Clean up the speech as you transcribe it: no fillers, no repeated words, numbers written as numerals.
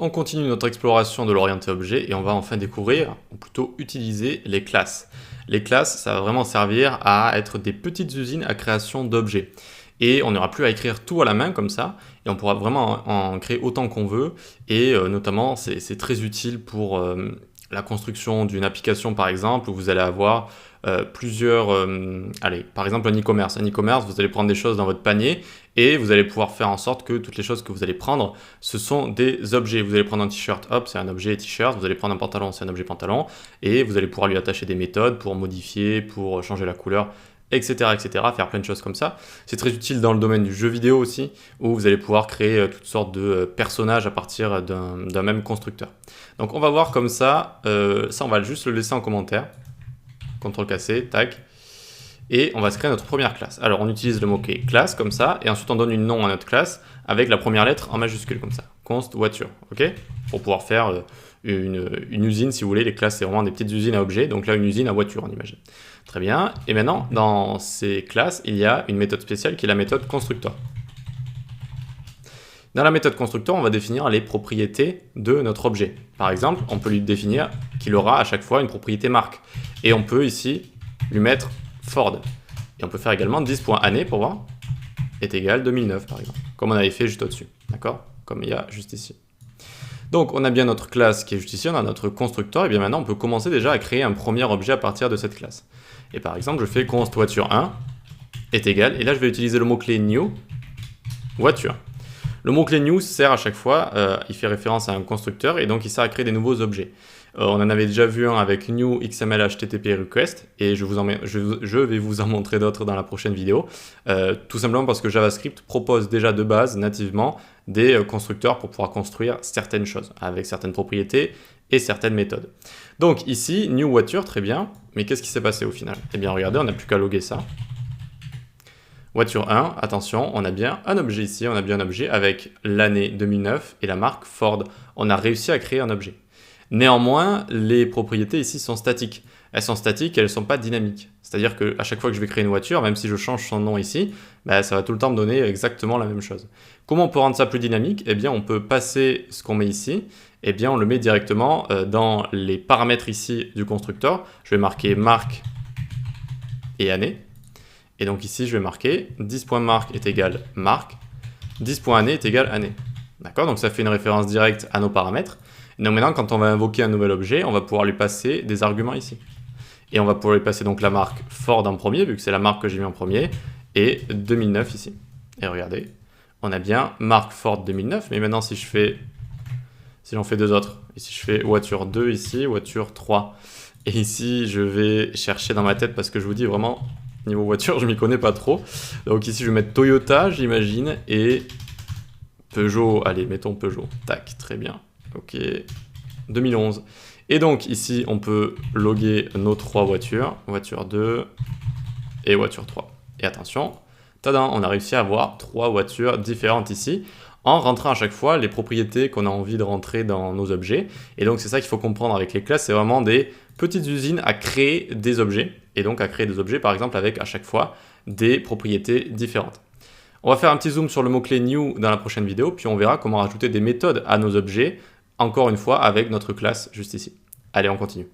On continue notre exploration de l'orienté objet et on va enfin découvrir, ou plutôt utiliser les classes. Les classes, ça va vraiment servir à être des petites usines à création d'objets. Et on n'aura plus à écrire tout à la main comme ça, et on pourra vraiment en créer autant qu'on veut. Et notamment, c'est très utile pour la construction d'une application par exemple, où vous allez avoir par exemple un e-commerce. Un e-commerce, vous allez prendre des choses dans votre panier et vous allez pouvoir faire en sorte que toutes les choses que vous allez prendre, ce sont des objets. Vous allez prendre un t-shirt, hop, c'est un objet t-shirt. Vous allez prendre un pantalon, c'est un objet pantalon. Et vous allez pouvoir lui attacher des méthodes pour modifier, pour changer la couleur, etc., etc., faire plein de choses comme ça. C'est très utile dans le domaine du jeu vidéo aussi, où vous allez pouvoir créer toutes sortes de personnages à partir d'un même constructeur. Donc on va voir comme ça, on va juste le laisser en commentaire. CTRL-C, tac. Et on va se créer notre première classe. Alors on utilise le mot-clé classe comme ça, et ensuite on donne une nom à notre classe avec la première lettre en majuscule comme ça. Const voiture, ok? Pour pouvoir faire une usine si vous voulez. Les classes c'est vraiment des petites usines à objets, donc là une usine à voiture on imagine. Très bien, et maintenant dans ces classes il y a une méthode spéciale qui est la méthode constructor. Dans la méthode constructor, on va définir les propriétés de notre objet. Par exemple, on peut lui définir qu'il aura à chaque fois une propriété marque. Et on peut ici lui mettre Ford. Et on peut faire également 10.année pour voir est égal 2009 par exemple, comme on avait fait juste au-dessus, d'accord? Comme il y a juste ici. Donc on a bien notre classe qui est juste ici, on a notre constructeur, et bien maintenant on peut commencer déjà à créer un premier objet à partir de cette classe. Et par exemple, je fais const voiture 1 est égal, et là je vais utiliser le mot-clé new voiture. Le mot-clé new sert à chaque fois, il fait référence à un constructeur et donc il sert à créer des nouveaux objets. On en avait déjà vu un avec new XML HTTP request et je vais vous en montrer d'autres dans la prochaine vidéo. Tout simplement parce que JavaScript propose déjà de base, nativement, des constructeurs pour pouvoir construire certaines choses avec certaines propriétés et certaines méthodes. Donc ici, new voiture, très bien, mais qu'est-ce qui s'est passé au final? Eh bien regardez, on n'a plus qu'à loguer ça. Voiture 1, attention, on a bien un objet ici, on a bien un objet avec l'année 2009 et la marque Ford. On a réussi à créer un objet. Néanmoins, les propriétés ici sont statiques. Elles sont statiques et elles ne sont pas dynamiques. C'est-à-dire qu'à chaque fois que je vais créer une voiture, même si je change son nom ici, ça va tout le temps me donner exactement la même chose. Comment on peut rendre ça plus dynamique? Eh bien, on peut passer ce qu'on met ici, eh bien, on le met directement dans les paramètres ici du constructeur. Je vais marquer marque et année. Et donc ici, je vais marquer 10.marque est égal marque, 10.année est égal année. D'accord? Donc ça fait une référence directe à nos paramètres. Et donc maintenant, quand on va invoquer un nouvel objet, on va pouvoir lui passer des arguments ici. Et on va pouvoir lui passer donc la marque Ford en premier, vu que c'est la marque que j'ai mis en premier, et 2009 ici. Et regardez, on a bien marque Ford 2009, mais maintenant si j'en fais deux autres, ici je fais voiture 2 ici, voiture 3. Et ici, je vais chercher dans ma tête parce que je vous dis vraiment, niveau voiture, je m'y connais pas trop. Donc ici, je vais mettre Toyota, j'imagine, et Peugeot. Allez, mettons Peugeot. Tac, très bien. Ok, 2011. Et donc ici, on peut loguer nos trois voitures. Voiture 2 et voiture 3. Et attention, tadam, on a réussi à avoir trois voitures différentes ici, en rentrant à chaque fois les propriétés qu'on a envie de rentrer dans nos objets. Et donc c'est ça qu'il faut comprendre avec les classes, c'est vraiment des petites usines à créer des objets, et donc à créer des objets par exemple avec à chaque fois des propriétés différentes. On va faire un petit zoom sur le mot-clé new dans la prochaine vidéo, puis on verra comment rajouter des méthodes à nos objets, encore une fois avec notre classe juste ici. Allez, on continue.